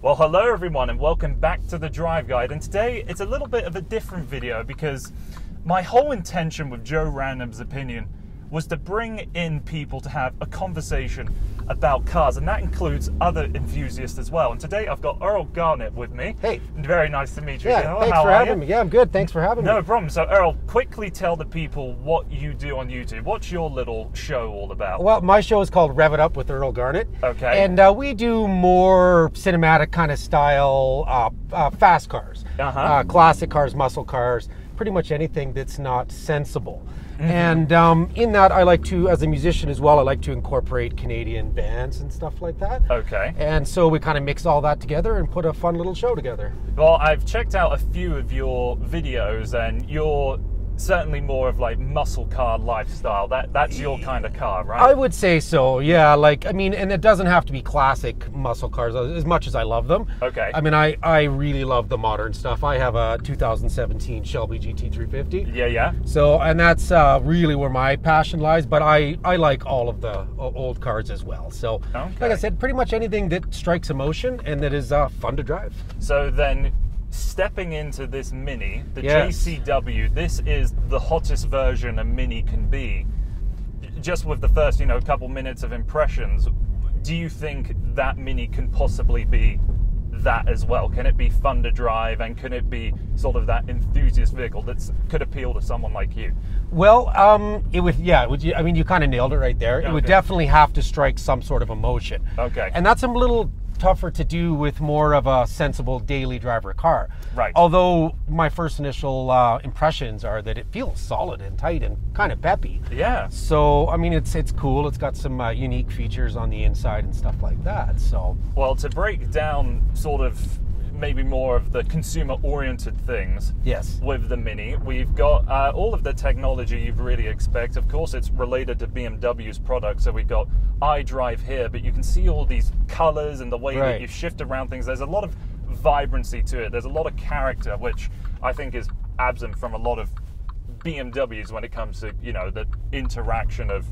Well, hello everyone and welcome back to the Drive Guide, and today it's a little bit of a different video because my whole intention with Joe Random's Opinion was to bring in people to have a conversation about cars, and that includes other enthusiasts as well. And today I've got Earl Garnet with me. Hey. Very nice to meet you. Yeah, thanks for having me. Yeah, I'm good. Thanks for having me. No problem. So Earl, quickly tell the people what you do on YouTube. What's your little show all about? Well, my show is called Rev It Up with Earl Garnet. Okay. And we do more cinematic kind of style fast cars. Classic cars, muscle cars, pretty much anything that's not sensible. And in that, I like to, as a musician as well, I like to incorporate Canadian bands and stuff like that. Okay. And so we kind of mix all that together and put a fun little show together. Well, I've checked out a few of your videos, and you're certainly more of like muscle car lifestyle. That's your kind of car, right? I would say so, yeah. Like, I mean, and it doesn't have to be classic muscle cars as much as I love them. Okay. I mean, I really love the modern stuff. I have a 2017 Shelby GT350. Yeah. So, and that's really where my passion lies, but I like all of the old cars as well. So, okay. Like I said, pretty much anything that strikes emotion and that is fun to drive. So then, stepping into this Mini, the Yes. JCW, this is the hottest version a Mini can be. Just with the first, couple minutes of impressions, do you think that Mini can possibly be that as well? Can it be fun to drive, and can it be sort of that enthusiast vehicle that could appeal to someone like you? Well, it would, yeah. I mean, you kind of nailed it right there. It would definitely have to strike some sort of emotion. Okay. And that's a little tougher to do with more of a sensible daily driver car. Right. Although my first initial impressions are that it feels solid and tight and kind of peppy. Yeah. So, I mean, it's cool. It's got some unique features on the inside and stuff like that. So. Well, to break down sort of maybe more of the consumer-oriented things. Yes. With the Mini, we've got all of the technology you'd really expect. Of course, it's related to BMW's products, so we've got iDrive here, but you can see all these colors and the way that you shift around things. There's a lot of vibrancy to it. There's a lot of character, which I think is absent from a lot of BMWs when it comes to, the interaction of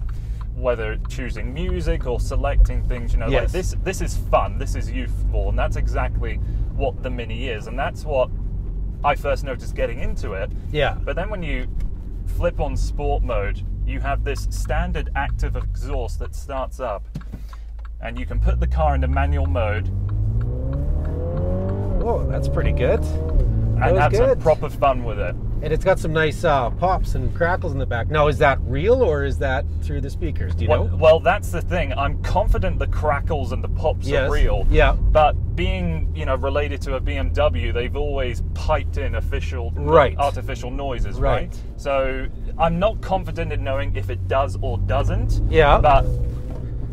whether choosing music or selecting things, like this is fun, this is youthful, and that's exactly what the Mini is, and that's what I first noticed getting into it. Yeah. But then when you flip on sport mode, you have this standard active exhaust that starts up, and you can put the car into manual mode. Oh, that's pretty good. And have some proper fun with it. And it's got some nice pops and crackles in the back. Now, is that real or is that through the speakers? Do you know? Well, that's the thing. I'm confident the crackles and the pops are real. Yeah. But being, related to a BMW, they've always piped in artificial noises, right? So I'm not confident in knowing if it does or doesn't. Yeah. But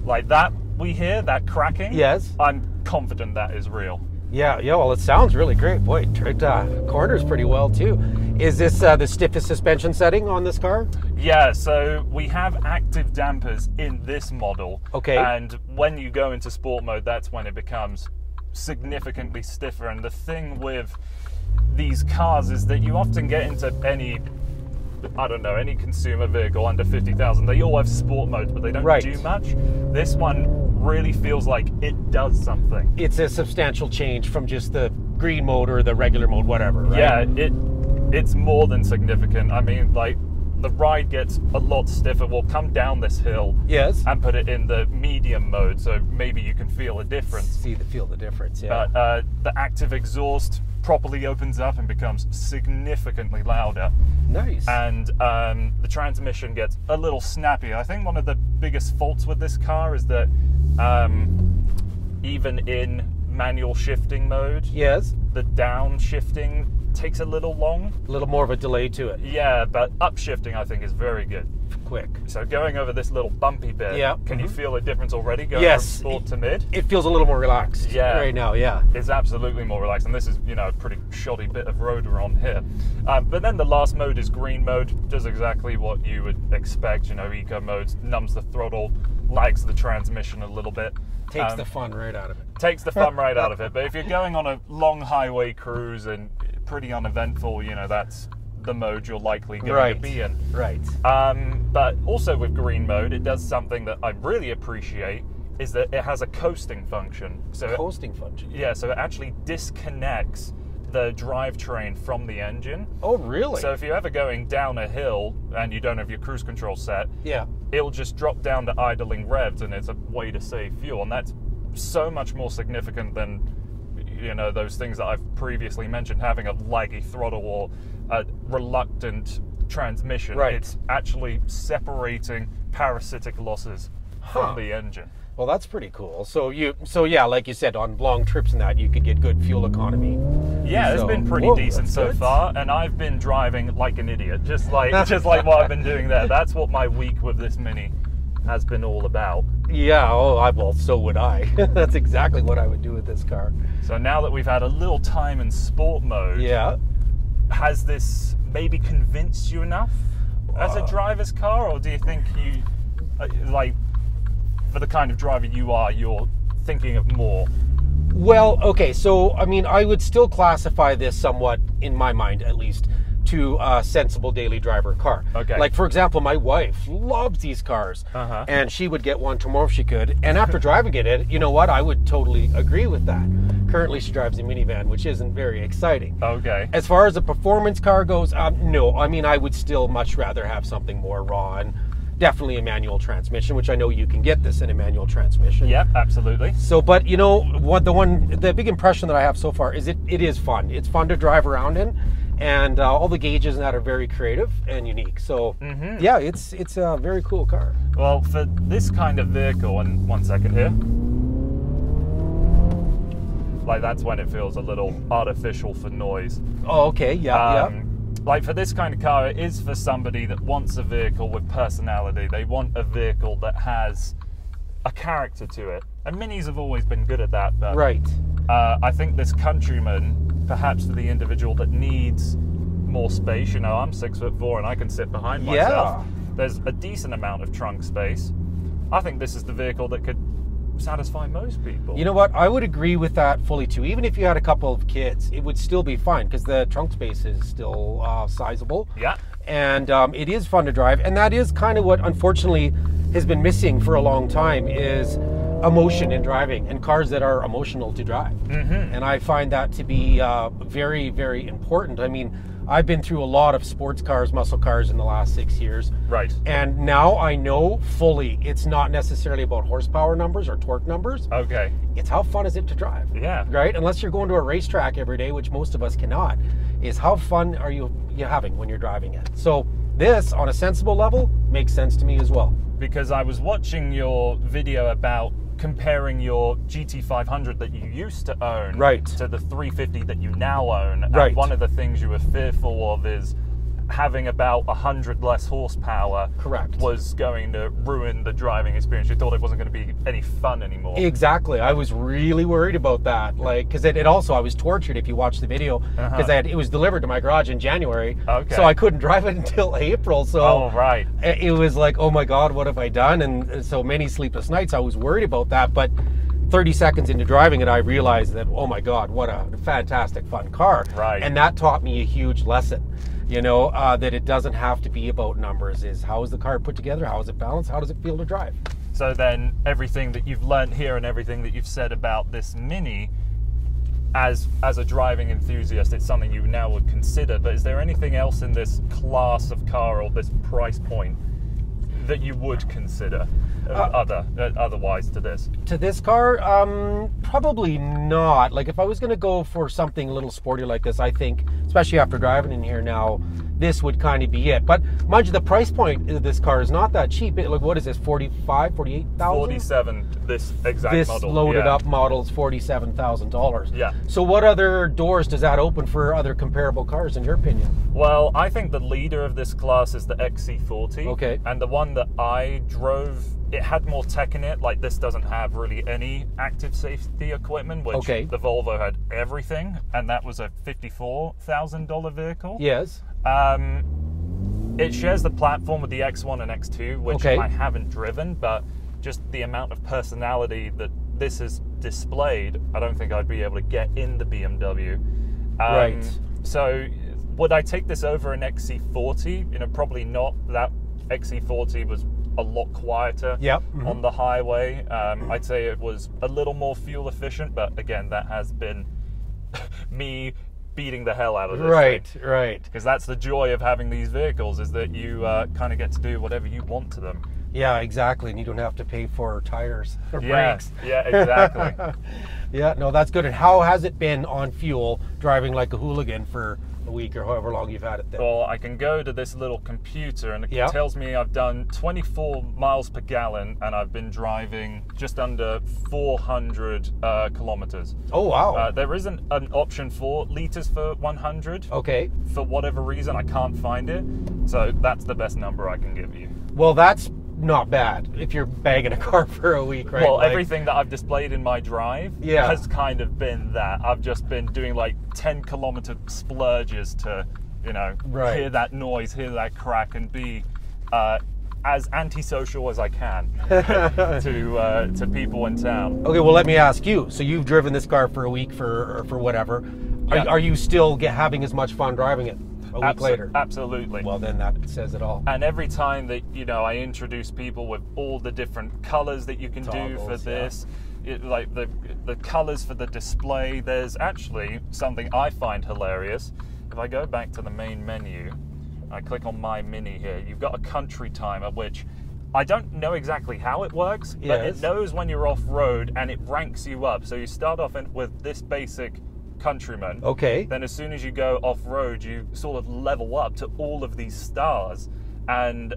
like that we hear, that cracking. Yes. I'm confident that is real. Yeah, well, it sounds really great. Boy, it corners pretty well, too. Is this the stiffest suspension setting on this car? Yeah, so we have active dampers in this model. Okay. And when you go into sport mode, that's when it becomes significantly stiffer. And the thing with these cars is that you often get into any consumer vehicle under 50,000. They all have sport modes, but they don't do much. This one really feels like it does something. It's a substantial change from just the green mode or the regular mode, whatever, right? Yeah, it's more than significant. I mean, like, the ride gets a lot stiffer. We'll come down this hill and put it in the medium mode, so maybe you can feel a difference. Feel the difference, yeah. But the active exhaust properly opens up and becomes significantly louder. Nice. And the transmission gets a little snappy. I think one of the biggest faults with this car is that even in manual shifting mode, the downshifting takes a little long. A little more of a delay to it. Yeah, but upshifting I think is very good. Quick. So going over this little bumpy bit, can you feel a difference already going from sport to mid? It feels a little more relaxed right now, It's absolutely more relaxed, and this is, a pretty shoddy bit of road we're on here. But then the last mode is green mode, does exactly what you would expect, eco mode, numbs the throttle, lags the transmission a little bit. Takes the fun right out of it. Takes the fun right out of it, but if you're going on a long highway cruise and pretty uneventful, that's the mode you're likely going to be in. Right. But also with green mode, it does something that I really appreciate, is that it has a coasting function. So Coasting function? Yeah, so it actually disconnects the drivetrain from the engine. Oh, really? So if you're ever going down a hill and you don't have your cruise control set, yeah, it'll just drop down to idling revs, and it's a way to save fuel. And that's so much more significant than, you know, those things that I've previously mentioned, having a laggy throttle or a reluctant transmission. Right. It's actually separating parasitic losses from the engine. Well, that's pretty cool. So yeah, like you said, on long trips and that, you could get good fuel economy. Yeah, it's been pretty decent so far, and I've been driving like an idiot, just like what I've been doing there. That's what my week with this Mini has been all about. Yeah, well, so would I. That's exactly what I would do with this car. So now that we've had a little time in sport mode, yeah, has this maybe convinced you enough as a driver's car, or do you think you, like, for the kind of driver you are, you're thinking of more? Well, okay, so, I mean, I would still classify this somewhat, in my mind at least, to a sensible daily driver car. Okay. Like, for example, my wife loves these cars, and she would get one tomorrow if she could, and after driving it, you know what, I would totally agree with that. Currently, she drives a minivan, which isn't very exciting. Okay. As far as a performance car goes, no, I mean, I would still much rather have something more raw, and definitely a manual transmission, which I know you can get this in a manual transmission. Yeah, absolutely. So, but you know, the big impression that I have so far is it is fun. It's fun to drive around in, and all the gauges and that are very creative and unique. So, yeah, it's a very cool car. Well, for this kind of vehicle, and 1 second here, like that's when it feels a little artificial for noise. Oh, okay, yeah. Like for this kind of car, it is for somebody that wants a vehicle with personality. They want a vehicle that has a character to it. And Minis have always been good at that. But right. I think this Countryman, perhaps for the individual that needs more space, you know, I'm 6'4" and I can sit behind myself. There's a decent amount of trunk space. I think this is the vehicle that could satisfy most people. You know what? I would agree with that fully too. Even if you had a couple of kids, it would still be fine because the trunk space is still sizable. Yeah. And it is fun to drive. And that is kind of what, unfortunately, has been missing for a long time is emotion in driving and cars that are emotional to drive. And I find that to be very, very important. I mean, I've been through a lot of sports cars, muscle cars in the last 6 years. Right. And now I know fully it's not necessarily about horsepower numbers or torque numbers. Okay. It's how fun is it to drive. Yeah. Right? Unless you're going to a racetrack every day, which most of us cannot, is how fun are you having when you're driving it. So this, on a sensible level, makes sense to me as well. Because I was watching your video about comparing your GT500 that you used to own to the 350 that you now own. And one of the things you were fearful of is having about 100 less horsepower was going to ruin the driving experience. You thought it wasn't going to be any fun anymore. Exactly. I was really worried about that. Like, because it also, I was tortured if you watch the video, because it was delivered to my garage in January. So I couldn't drive it until April. So it was like, oh my God, what have I done? And so many sleepless nights, I was worried about that. But 30 seconds into driving it, I realized that, oh my God, what a fantastic, fun car. And that taught me a huge lesson. You know, that it doesn't have to be about numbers. Is how is the car put together? How is it balanced? How does it feel to drive? So then everything that you've learned here and everything that you've said about this Mini, as a driving enthusiast, it's something you now would consider. But is there anything else in this class of car or this price point that you would consider otherwise to this? To this car, probably not. Like if I was going to go for something a little sporty like this, I think, especially after driving in here now, this would kind of be it. But mind you, the price point of this car is not that cheap. Like what is this, 45, 48,000? 47, this exact model. This loaded up model is $47,000. Yeah. So what other doors does that open for other comparable cars in your opinion? Well, I think the leader of this class is the XC40. Okay. And the one that I drove, it had more tech in it. Like this doesn't have really any active safety equipment, which the Volvo had everything, and that was a $54,000 vehicle. Yes. It shares the platform with the X1 and X2, which I haven't driven, but just the amount of personality that this is displayed, I don't think I'd be able to get in the BMW. So would I take this over an XC40? You know, probably not. That XC40 was a lot quieter on the highway. I'd say it was a little more fuel efficient, but again, that has been me beating the hell out of this thing. Right. Because that's the joy of having these vehicles, is that you kind of get to do whatever you want to them. Yeah, exactly. And you don't have to pay for tires or brakes. Yeah, exactly. Yeah, no, that's good. And how has it been on fuel, driving like a hooligan for a week or however long you've had it there? Well, I can go to this little computer and it tells me I've done 24 miles per gallon and I've been driving just under 400 kilometers. Oh, wow. There isn't an option for liters for 100. Okay. For whatever reason, I can't find it. So that's the best number I can give you. Well, that's not bad if you're bagging a car for a week, right? Well, like, everything that I've displayed in my drive has kind of been that. I've just been doing like 10-kilometer splurges to, you know, hear that noise, hear that crack, and be as antisocial as I can to people in town. Okay, well, let me ask you. So you've driven this car for a week for whatever. Are you still having as much fun driving it a week later? Absolutely. Well, then that says it all. And every time that, you know, I introduce people with all the different colors that you can do for this, like the colors for the display, there's actually something I find hilarious. If I go back to the main menu, I click on My Mini here, you've got a country timer, which I don't know exactly how it works, but it knows when you're off-road and it ranks you up. So you start off with this basic Countryman. Okay. Then as soon as you go off-road, you sort of level up to all of these stars. And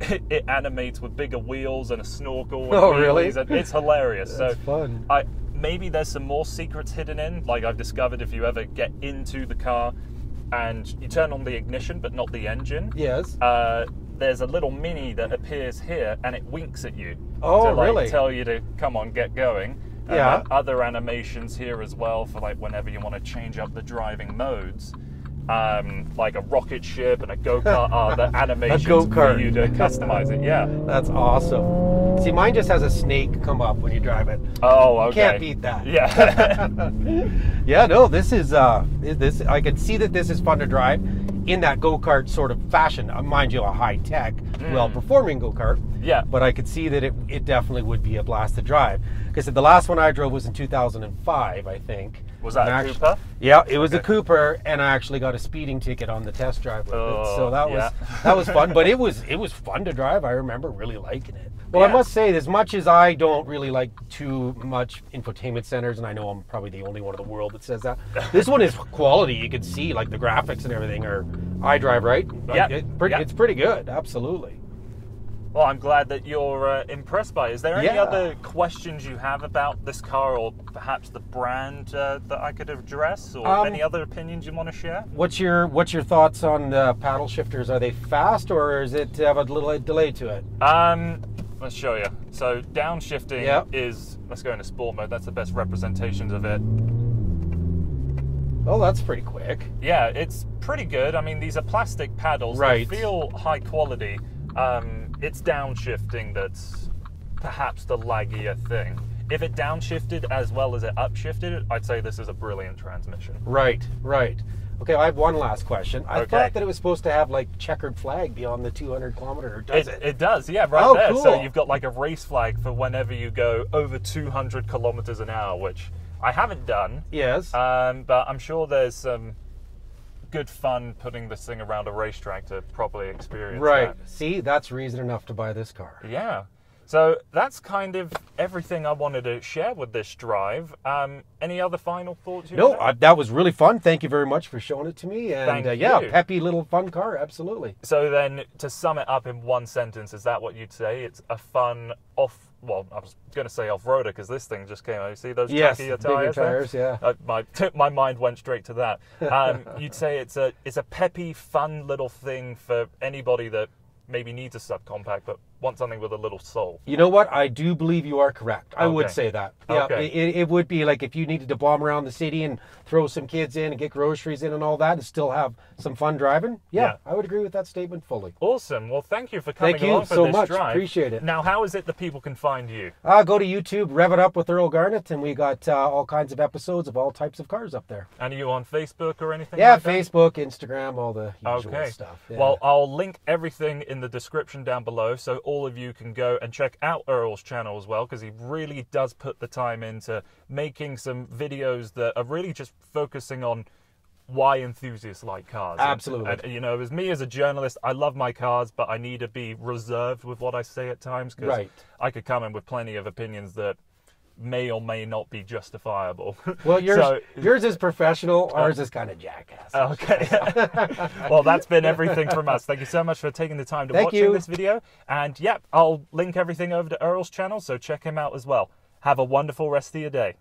it animates with bigger wheels and a snorkel. And really? And it's hilarious. That's fun. Maybe there's some more secrets hidden in. Like I've discovered, if you ever get into the car and you turn on the ignition but not the engine. Yes. There's a little Mini that appears here and it winks at you. Oh, to, like, really? Tell you to come on, get going. And other animations here as well for like whenever you want to change up the driving modes. Like a rocket ship and a go-kart, the animations for you to customize it. Yeah. That's awesome. See, mine just has a snake come up when you drive it. Oh, okay. You can't beat that. Yeah. Yeah, no, this is I can see that this is fun to drive in that go-kart sort of fashion. Mind you, a high-tech, well-performing go-kart. Yeah. But I could see that it definitely would be a blast to drive. Because the last one I drove was in 2005, I think. Was that a Cooper? Yeah, it was a Cooper, and I actually got a speeding ticket on the test drive with it. So that was fun. But it was fun to drive. I remember really liking it. Well, I must say, as much as I don't really like too much infotainment centers, and I know I'm probably the only one in the world that says that, this one is quality. You can see like the graphics and everything are iDrive, right? Yeah. It's pretty good, absolutely. Well, I'm glad that you're impressed by it. Is there any other questions you have about this car, or perhaps the brand that I could address, or any other opinions you want to share? What's your thoughts on the paddle shifters? Are they fast, or is it have a little delay to it? Let's show you. So downshifting is, let's go into sport mode. That's the best representation of it. Oh, that's pretty quick. Yeah, it's pretty good. I mean, these are plastic paddles. They feel high quality. It's downshifting that's perhaps the laggier thing. If it downshifted as well as it upshifted, I'd say this is a brilliant transmission. Right. Okay, I have one last question. I thought that it was supposed to have like checkered flag beyond the 200 kilometer. Does it? It does, yeah, right there. Cool. So you've got like a race flag for whenever you go over 200 kilometers an hour, which I haven't done. Yes. But I'm sure there's some good fun putting this thing around a racetrack to properly experience that. See, that's reason enough to buy this car. Yeah. So that's kind of everything I wanted to share with this drive. Any other final thoughts? That was really fun. Thank you very much for showing it to me. And Thank you. Peppy little fun car, absolutely. So then, to sum it up in one sentence, is that what you'd say? It's a fun well, I was going to say off-roader because this thing just came out. You see those chunkier tires? Yeah. My mind went straight to that. You'd say it's a peppy, fun little thing for anybody that maybe needs a subcompact but wants something with a little soul. You know what? I do believe you are correct. I would say that. Yeah, it would be like if you needed to bomb around the city and throw some kids in and get groceries in and all that and still have some fun driving. Yeah, I would agree with that statement fully. Awesome. Well, thank you for coming along for this drive. Thank you so much. Appreciate it. Now, how is it that people can find you? Go to YouTube, Rev It Up with Earl Garnet, and we got all kinds of episodes of all types of cars up there. And are you on Facebook or anything like that? Facebook, Instagram, all the usual stuff. Yeah. Well, I'll link everything in the description down below, so all of you can go and check out Earl's channel as well, because he really does put the time into making some videos that are really just focusing on why enthusiasts like cars. Absolutely. And, you know, as me as a journalist, I love my cars, but I need to be reserved with what I say at times, because I could come in with plenty of opinions that may or may not be justifiable. Well, yours is professional, ours is kind of jackass. Okay. Well, that's been everything from us. Thank you so much for taking the time to watch this video. And yeah, I'll link everything over to Earl's channel, so check him out as well. Have a wonderful rest of your day.